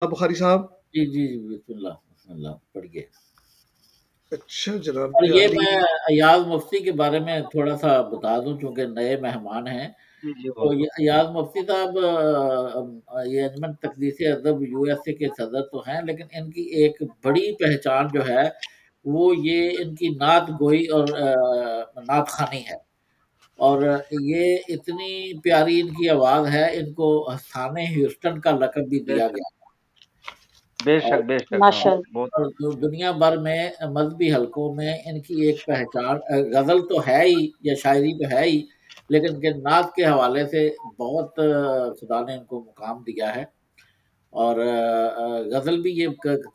بخاری صاحب؟ جی جی جی، بسم اللہ پڑھیے۔ اچھا جناب اور یہ علی۔ میں ایاز مفتی کے بارے میں تھوڑا سا بتا دوں چونکہ نئے مہمان ہیں، جی تو یہ ایاز مفتی صاحب یہ انجمن تقدیس ادب یو ایس اے کے صدر تو ہیں، لیکن ان کی ایک بڑی پہچان جو ہے وہ یہ ان کی نعت گوئی اور نعت خوانی ہے، اور یہ اتنی پیاری ان کی آواز ہے، ان کو حسان ہیوسٹن کا لقب بھی بے دیا شک گیا۔ بے اور شک بے شک، ہاں ماشاء اللہ۔ بہت اور دنیا بھر میں مذہبی حلقوں میں ان کی ایک پہچان، غزل تو ہے ہی یا شاعری تو ہے ہی، لیکن کہ نعت کے حوالے سے بہت خدا نے ان کو مقام دیا ہے۔ اور غزل بھی یہ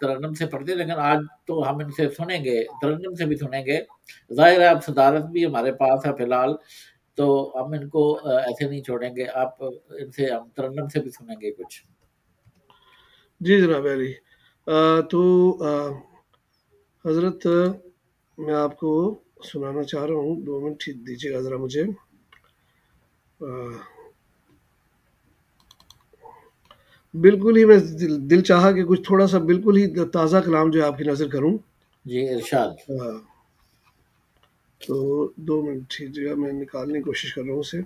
ترنم سے پڑھتے ہیں، لیکن آج تو ہم ان سے سنیں گے، ترنم سے بھی سنیں گے۔ ظاہر ہے اب صدارت بھی ہمارے پاس ہے فی الحال، تو ہم ان کو ایسے نہیں چھوڑیں گے، آپ ان سے ہم ترنم سے بھی سنیں گے کچھ۔ جی جناب علی، تو حضرت میں آپ کو سنانا چاہ رہا ہوں، 2 منٹ دیجیے گا ذرا مجھے۔ بالکل ہی میں دل چاہا کہ کچھ تھوڑا سا بالکل ہی تازہ کلام جو ہے آپ کی نظر کروں۔ جی ارشاد۔ تو 2 منٹ دیجیے گا، میں نکالنے کی کوشش کر رہا ہوں اسے۔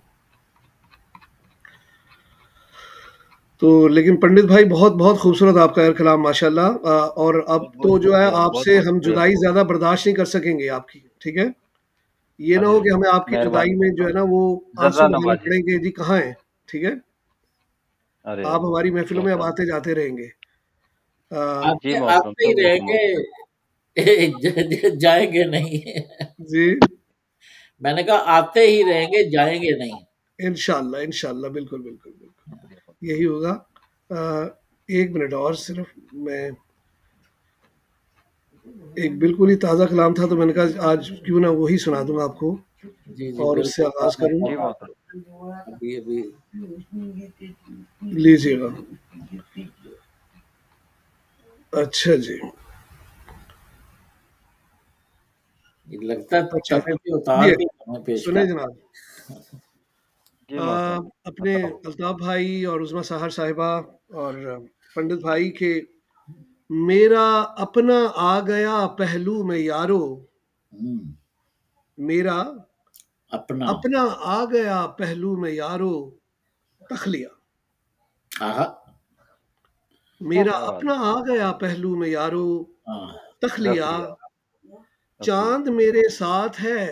تو لیکن پنڈت بھائی بہت بہت خوبصورت آپ کا کلام ماشاءاللہ، اور اب بہت تو بہت جو ہے شکریہ، آپ بہت سے بہت ہم شکریہ، جدائی زیادہ برداشت نہیں کر سکیں گے آپ کی، ٹھیک ہے؟ یہ نہ ہو کہ ہمیں آپ کی جدائی مہربانی میں جو ہے نا وہ آنسو ذرا بہانے نوازی، پڑیں گے، جی کہاں ہیں، ٹھیک ہے؟ ارے آپ ہماری محفلوں میں اب بہت آتے جاتے رہیں گے۔ جی آتے محترم آتے ہی صاحب، رہیں حکم محترم۔ گے جائیں گے نہیں۔ جی میں نے کہا آتے ہی رہیں گے جائیں گے نہیں۔ انشاءاللہ انشاءاللہ، بالکل بالکل بالکل یہی ہوگا۔ 1 منٹ اور صرف، میں ایک بالکل ہی تازہ کلام تھا تو میں نے کہا آج کیوں نہ وہی سنا دوں آپ کو، جی جی اور اس سے بالکل، آغاز کروں۔ جی محترم، ابھی لیجیے گا۔ اچھا جی، لگتا ہے اچھا تمہیں بھی اتار یہ کے ہمیں پیش سنیں کر۔ جناب، جی محترم، اپنے الطاف بھائی اور عظمیٰ سحر صاحبہ اور پنڈت بھائی کے میرا اپنا آ گیا پہلو میں یارو، میرا اپنا اپنا آ گیا پہلو میں یارو تخلیہ، میرا کیا بات اپنا آ گیا پہلو میں یارو تخلیہ، تخلیہ، چاند میرے ساتھ ہے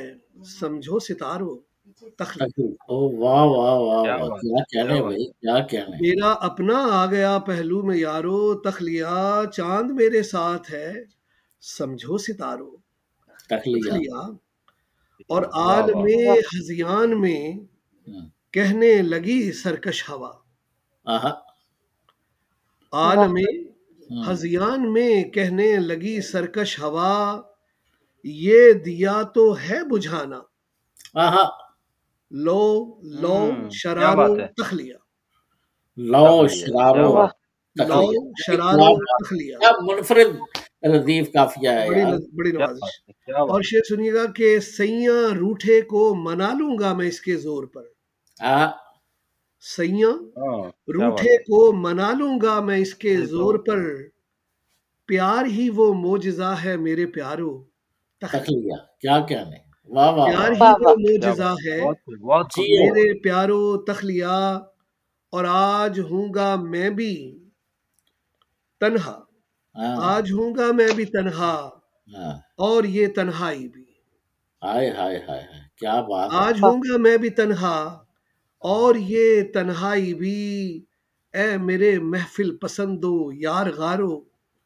سمجھو ستارو تخلیہ، او واہ واہ واہ کیا واہ، بات کیا کیا کہنے بات، بھائی، کیا کہنے۔ میرا اپنا آ گیا پہلو میں یارو تخلیہ، چاند میرے ساتھ ہے سمجھو ستارو تخلیہ۔ تخلیہ، اور واہ عالم واہ، ہذیان میں کہنے لگی سرکش ہوا، عالم ہذیان میں کہنے لگی سرکش ہوا، یہ دیا تو ہے بجھانا لو لو کیا شرارو بات ہے، تخلیہ، لو تخلیہ، کیا شرارو بات، لو تخلیہ۔ شرارو کیا بات، تخلیہ، کیا منفرد لطیف قافیہ ہے بڑی یار۔ بڑی کیا نوازش۔ بات ہے، کیا اور بات، شعر سنیے گا کہ سیاں روٹھے کو منا لوں گا میں اس کے زور پر، سیاں ہاں کیا بات روٹھے ہے، کو منا لوں گا میں اس کے زور پر، پیار ہی وہ معجزہ ہے میرے پیارو تخلیہ، تخلیہ، کیا کہنے، واہ واہ پیار واہ، ہی وہ کیا معجزہ بات، ہے بہت خوب، بہت خوب، جیو۔ میرے پیارو تخلیہ، اور آج ہوں گا میں بھی تنہا، آج ہوں گا میں بھی تنہا، اور یہ تنہائی بھی، ہائے ہائے ہائے ہائے، کیا بات ہے۔ آج ہوں گا میں بھی تنہا، اور یہ تنہائی بھی، اے میرے محفل پسندو یار غارو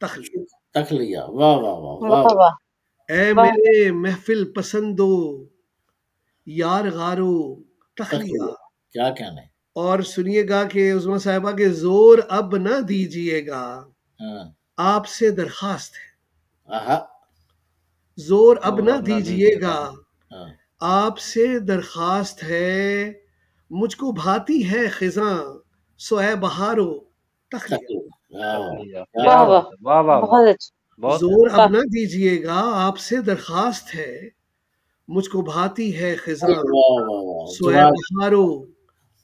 تخلیہ، تخلیہ، واہ واہ واہ واہ واہ واہ۔ واہ اے واہ، میرے محفل پسندو یار غارو تخلیہ، تخلیہ، کیا کہنے۔ اور سنیے گا کہ عظمیٰ صاحبہ کے زور اب نہ دیجیے گا، آپ سے درخواست ہے، زور اب نہ دیجیے گا، آپ سے درخواست ہے، مجھ کو بھاتی ہے خزاں سو اے بہارو تخلیہ، تخلیہ، کیا کیا واہ بات واہ، ہے، واہ واہ واہ، بہت اچھا، بہت زور اب واہ نہ دیجیے گا، آپ سے درخواست ہے، مجھ کو بھاتی ہے خزاں واہ واہ واہ، سو اے جواب۔ بہارو واہ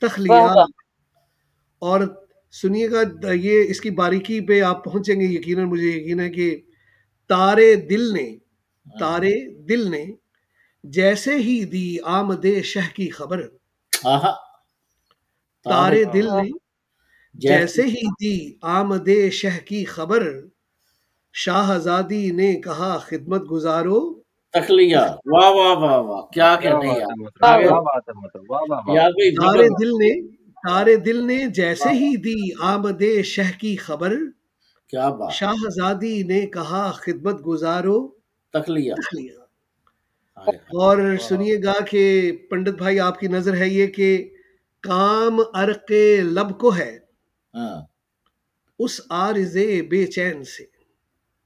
تخلیہ، واہ، اور سنیے گا، یہ اس کی باریکی پہ آپ پہنچیں گے یقیناً، مجھے یقین ہے کہ تارے دل نے جیسے ہی دی آمد شہ کی خبر، تارے دل نے جیسے ہی دی آمد شہ کی خبر، شاہزادی نے کہا خدمت گزارو تخلیہ. واہ واہ واہ واہ، کیا کہنے تارے دل نے جیسے ہی دی آمد شہ کی خبر، کیا بات، شاہزادی نے کہا خدمت گزارو تخلیہ. اور سنیے گا کہ پنڈت بھائی آپ کی نظر ہے یہ کہ کام عرق لب کو ہے اس عارض بے چین سے.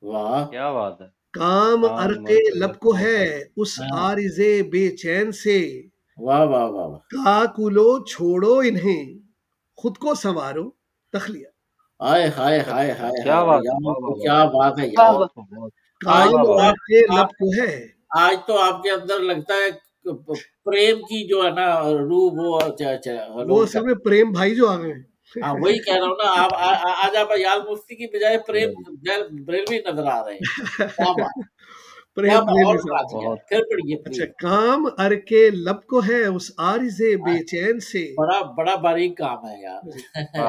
واہ کیا بات ہے. کام عرق لب کو ہے اس عارض بے چین سے، واہ واہ واہ، کاکلو چھوڑو انہیں خود کو سنوارو تخلیہ. ہائے ہائے ہائے ہائے، کیا بات ہے، کیا بات ہے یار. کام عرق لب کو ہے. آج تو آپ کے اندر لگتا ہے پریم کی جو ہے نا روح، وہ اصل میں پریم بھائی جو آ گئے ہیں. ہاں وہی کہہ رہا ہوں نا، آپ آج آپ یال مفتی کی بجائے پریم بریلوی نظر آ رہے ہیں. پھر پڑھیے. اچھا، کام عرق لب کو ہے اس عارض بے چین سے، بڑا باریک کام ہے یار.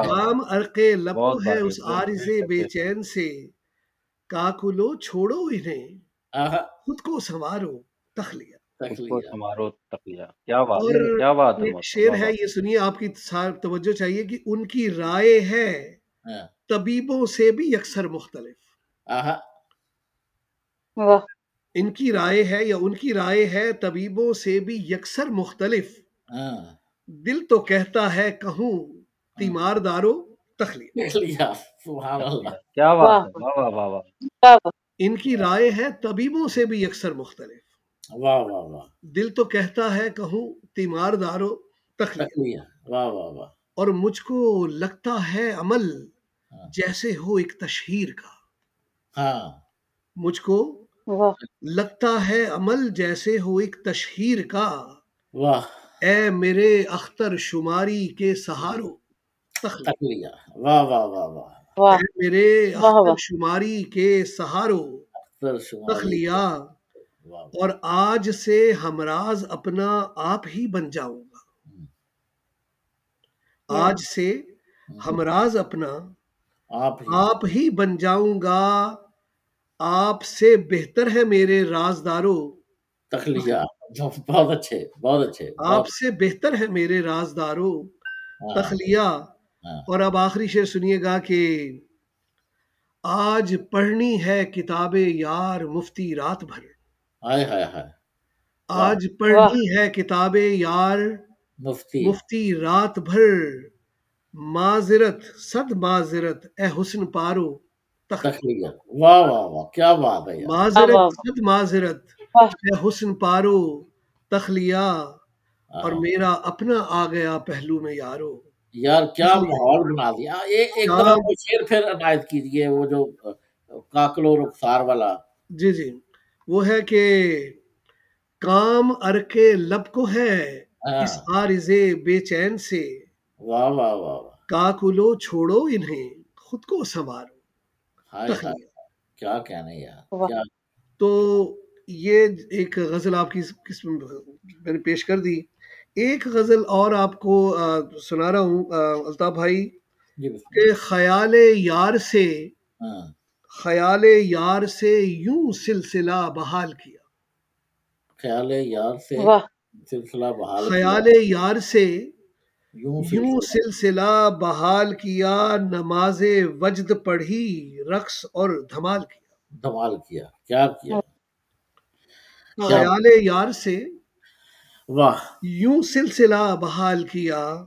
کام عرق لب کو ہے اس عارض بے چین سے، کاکلو چھوڑو انہیں خود کو سنوارو تخلیہ. اور ایک شعر ہے، یہ سنیے، آپ کی توجہ چاہیے کہ ان کی رائے ہے طبیبوں سے بھی یکسر مختلف. ان کی رائے ہے یا ان کی رائے ہے طبیبوں سے بھی یکسر مختلف، دل تو کہتا ہے کہوں تیمار دارو تخلیہ. سبحان اللہ، کیا بات ہے. واہ واہ واہ. ان کی رائے ہے طبیبوں سے بھی یکسر مختلف، واہ واہ واہ، دل تو کہتا ہے کہوں تیمار دارو تخلیہ. واہ واہ واہ. اور مجھ کو لگتا ہے عمل جیسے ہو ایک تشہیر کا. مجھ کو لگتا ہے عمل جیسے ہو ایک تشہیر کا، واہ، اے میرے اختر شماری کے سہارو تخلیہ. واہ واہ واہ واہ، اے میرے اختر شماری کے سہارو تخلیہ. اور آج سے ہمراز اپنا آپ ہی بن جاؤں گا. آج سے ہمراز اپنا آپ ہی بن جاؤں گا، آپ سے بہتر ہے میرے رازدارو تخلیہ. بہت اچھے بہت اچھے. آپ سے بہتر ہے میرے رازدارو تخلیہ. اور اب آخری شعر سنیے گا کہ آج پڑھنی ہے کتاب یار مفتی رات بھر. آج پڑھنی ہے کتاب یار مفتی رات بھر، معذرت صد معذرت اے حسن پارو تخلیہ. واہ واہ واہ، کیا بات ہے. معذرت صد معذرت اے حسن پارو تخلیہ. اور میرا اپنا آ گیا پہلو میں یارو. یار کیا ماحول بنا دیا. ایک دفعہ وہ شعر پھر عنایت کیجیے، وہ جو کاکلو رخسار والا. جی جی، وہ ہے کہ کام عرق لب کو ہے اس عارض بے چین سے، واہ واہ واہ، کاکلو چھوڑو انہیں خود کو سنوارو تخلیہ. کیا کہنے یار. تو یہ ایک غزل آپ کی قسم میں نے پیش کر دی. ایک غزل اور آپ کو سنا رہا ہوں الطاف بھائی، کہ خیال یار سے یوں سلسلہ بحال کیا. خیال یار سے سلسلہ بحال، خیال یار سے یوں سلسلہ بحال کیا، نماز وجد پڑھی رقص اور دھمال کیا. کیا کیا. خیال یار سے واہ یوں سلسلہ بحال کیا،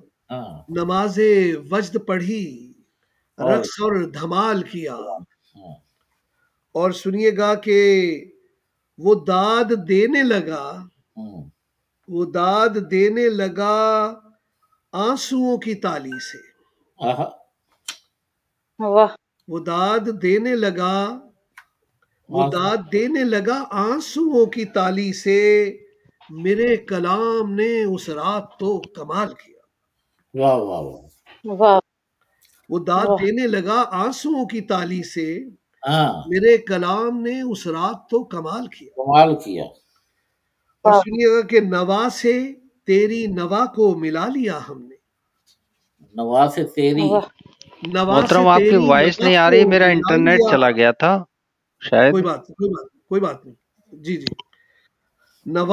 نماز وجد پڑھی رقص اور دھمال کیا. اور سنیے گا کہ وہ داد دینے لگا آنسوؤں کی تالی سے. وہ داد دینے لگا آنسوؤں کی تالی سے، میرے کلام نے اس رات تو کمال کیا. واہ واہ واہ. وہ داد دینے لگا آنسوؤں کی تالی سے، میرے کلام نے اس رات تو کمال کیا. اور سنیے گا کہ نوا سے تیری نوا کو ملا لیا ہم نے. نوا سے تیری محترم آپ کی وائس نہیں آ رہی، میرا انٹرنیٹ چلا گیا تھا شاید. کوئی بات نہیں. جی نوا